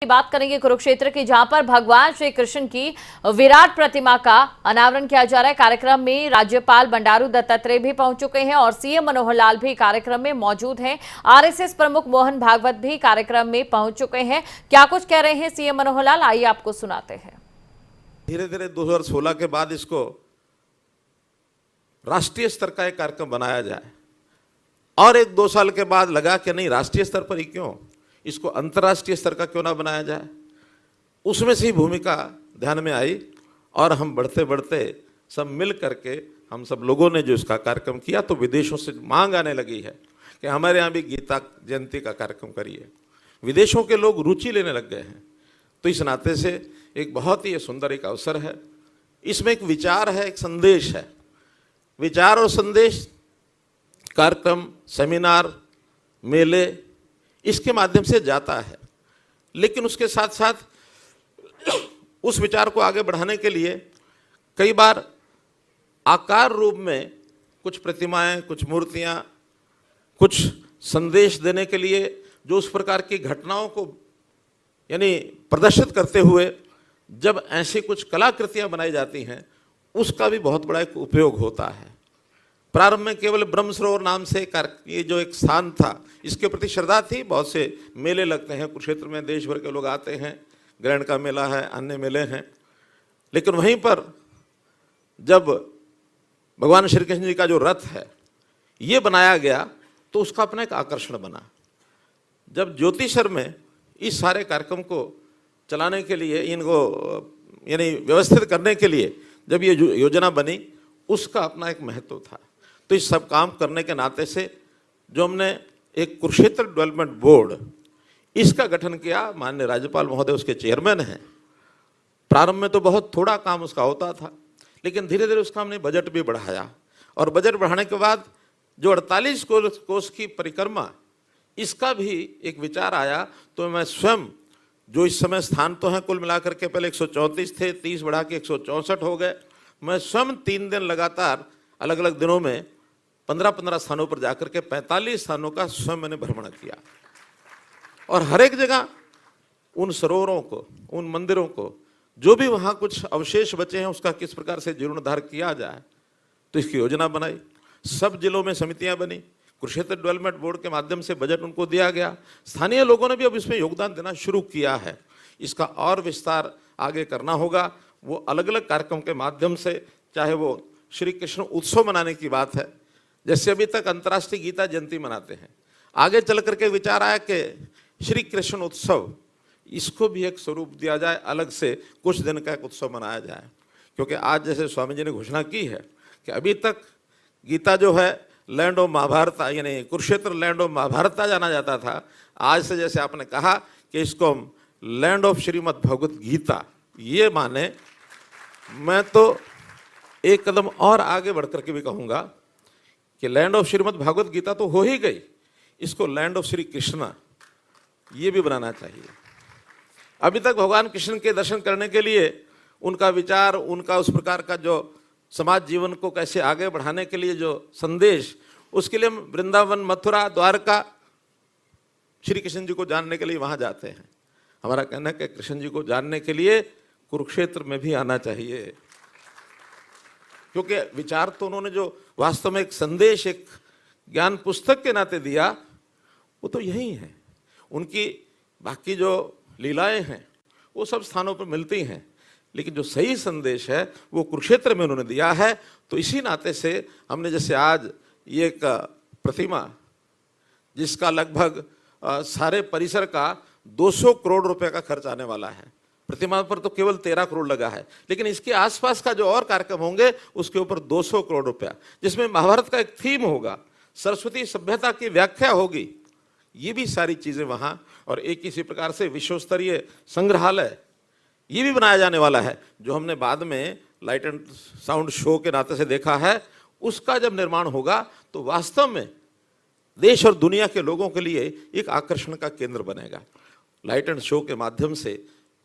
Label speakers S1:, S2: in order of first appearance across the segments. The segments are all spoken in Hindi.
S1: बात करेंगे कुरुक्षेत्र की, जहां पर भगवान श्री कृष्ण की विराट प्रतिमा का अनावरण किया जा रहा है। कार्यक्रम में राज्यपाल बंडारू दत्तात्रेय भी पहुंच चुके हैं और सीएम मनोहर लाल भी कार्यक्रम में मौजूद हैं। आरएसएस प्रमुख मोहन भागवत भी कार्यक्रम में पहुंच चुके हैं। क्या कुछ कह रहे हैं सीएम मनोहर लाल, आइए आपको सुनाते हैं।
S2: धीरे धीरे 2016 के बाद इसको राष्ट्रीय स्तर का एक कार्यक्रम बनाया जाए और 1-2 साल के बाद लगा कि नहीं, राष्ट्रीय स्तर पर ही क्यों, इसको अंतर्राष्ट्रीय स्तर का क्यों ना बनाया जाए। उसमें से ही भूमिका ध्यान में आई और हम बढ़ते बढ़ते सब मिल करके हम सब लोगों ने जो इसका कार्यक्रम किया, तो विदेशों से मांग आने लगी है कि हमारे यहाँ भी गीता जयंती का कार्यक्रम करिए। विदेशों के लोग रुचि लेने लग गए हैं। तो इस नाते से एक बहुत ही सुंदर एक अवसर है। इसमें एक विचार है, एक संदेश है। विचार और संदेश कार्यक्रम, सेमिनार, मेले, इसके माध्यम से जाता है। लेकिन उसके साथ साथ उस विचार को आगे बढ़ाने के लिए कई बार आकार रूप में कुछ प्रतिमाएं, कुछ मूर्तियां, कुछ संदेश देने के लिए जो उस प्रकार की घटनाओं को यानी प्रदर्शित करते हुए जब ऐसी कुछ कलाकृतियां बनाई जाती हैं, उसका भी बहुत बड़ा एक उपयोग होता है। प्रारंभ में केवल ब्रह्म सरोवर नाम से ये जो एक स्थान था, इसके प्रति श्रद्धा थी। बहुत से मेले लगते हैं कुरुक्षेत्र में, देश भर के लोग आते हैं, ग्रहण का मेला है, अन्य मेले हैं। लेकिन वहीं पर जब भगवान श्री कृष्ण जी का जो रथ है ये बनाया गया, तो उसका अपना एक आकर्षण बना। जब ज्योतिषर में इस सारे कार्यक्रम को चलाने के लिए, इनको यानी व्यवस्थित करने के लिए जब ये योजना बनी, उसका अपना एक महत्व था। तो इस सब काम करने के नाते से जो हमने एक कुरुक्षेत्र डेवलपमेंट बोर्ड, इसका गठन किया। माननीय राज्यपाल महोदय उसके चेयरमैन हैं। प्रारंभ में तो बहुत थोड़ा काम उसका होता था, लेकिन धीरे धीरे उसका हमने बजट भी बढ़ाया और बजट बढ़ाने के बाद जो 48 कोस की परिक्रमा, इसका भी एक विचार आया। तो मैं स्वयं, जो इस समय स्थान तो हैं कुल मिलाकर के पहले 134 थे, 30 बढ़ा के 164 हो गए। मैं स्वयं 3 दिन लगातार अलग अलग दिनों में 15-15 स्थानों पर जाकर के 45 स्थानों का स्वयं मैंने भ्रमण किया और हर एक जगह उन सरोवरों को, उन मंदिरों को, जो भी वहाँ कुछ अवशेष बचे हैं, उसका किस प्रकार से जीर्णोद्धार किया जाए, तो इसकी योजना बनाई। सब जिलों में समितियाँ बनी। कुरुक्षेत्र डेवलपमेंट बोर्ड के माध्यम से बजट उनको दिया गया। स्थानीय लोगों ने भी अब इसमें योगदान देना शुरू किया है। इसका और विस्तार आगे करना होगा। वो अलग अलग कार्यक्रम के माध्यम से, चाहे वो श्री कृष्ण उत्सव मनाने की बात है, जैसे अभी तक अंतर्राष्ट्रीय गीता जयंती मनाते हैं, आगे चल करके विचार आया कि श्री कृष्ण उत्सव, इसको भी एक स्वरूप दिया जाए, अलग से कुछ दिन का एक उत्सव मनाया जाए। क्योंकि आज जैसे स्वामी जी ने घोषणा की है कि अभी तक गीता जो है लैंड ऑफ महाभारत, यानी कुरुक्षेत्र लैंड ऑफ महाभारत जाना जाता था, आज से जैसे आपने कहा कि इसको हम लैंड ऑफ श्रीमद् भगवत गीता ये माने। मैं तो एक कदम और आगे बढ़कर के भी कहूँगा कि लैंड ऑफ श्रीमद् भागवत गीता तो हो ही गई, इसको लैंड ऑफ श्री कृष्णा ये भी बनाना चाहिए। अभी तक भगवान कृष्ण के दर्शन करने के लिए उनका विचार, उनका उस प्रकार का जो समाज जीवन को कैसे आगे बढ़ाने के लिए जो संदेश, उसके लिए हम वृंदावन, मथुरा, द्वारका, श्री कृष्ण जी को जानने के लिए वहाँ जाते हैं। हमारा कहना है कि कृष्ण जी को जानने के लिए कुरुक्षेत्र में भी आना चाहिए, क्योंकि विचार तो उन्होंने जो वास्तव में एक संदेश, एक ज्ञान पुस्तक के नाते दिया, वो तो यही है। उनकी बाकी जो लीलाएं हैं वो सब स्थानों पर मिलती हैं, लेकिन जो सही संदेश है वो कुरुक्षेत्र में उन्होंने दिया है। तो इसी नाते से हमने जैसे आज ये एक प्रतिमा, जिसका लगभग सारे परिसर का 200 करोड़ रुपए का खर्च आने वाला है। प्रतिमा पर तो केवल 13 करोड़ लगा है, लेकिन इसके आसपास का जो और कार्यक्रम होंगे उसके ऊपर 200 करोड़ रुपया, जिसमें महाभारत का एक थीम होगा, सरस्वती सभ्यता की व्याख्या होगी, ये भी सारी चीजें वहां। और एक इसी प्रकार से विश्व स्तरीय संग्रहालय ये भी बनाया जाने वाला है, जो हमने बाद में लाइट एंड साउंड शो के नाते से देखा है। उसका जब निर्माण होगा तो वास्तव में देश और दुनिया के लोगों के लिए एक आकर्षण का केंद्र बनेगा। लाइट एंड शो के माध्यम से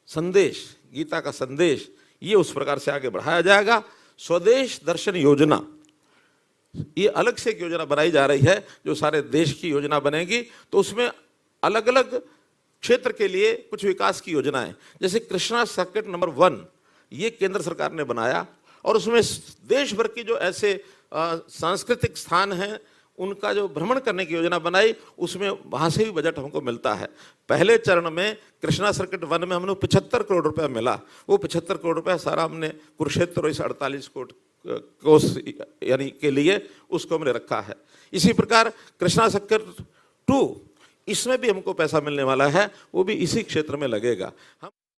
S2: संदेश, गीता का संदेश, ये उस प्रकार से आगे बढ़ाया जाएगा। स्वदेश दर्शन योजना, ये अलग से एक योजना बनाई जा रही है, जो सारे देश की योजना बनेगी। तो उसमें अलग अलग क्षेत्र के लिए कुछ विकास की योजनाएं, जैसे कृष्णा सर्किट नंबर 1, ये केंद्र सरकार ने बनाया और उसमें देश भर की जो ऐसे सांस्कृतिक स्थान हैं उनका जो भ्रमण करने की योजना बनाई, उसमें वहाँ से भी बजट हमको मिलता है। पहले चरण में कृष्णा सर्किट 1 में हमने 75 करोड़ रुपया मिला। वो 75 करोड़ रुपया सारा हमने कुरुक्षेत्र और इस 48 कोस यानी के लिए उसको हमने रखा है। इसी प्रकार कृष्णा सर्किट 2, इसमें भी हमको पैसा मिलने वाला है, वो भी इसी क्षेत्र में लगेगा। हम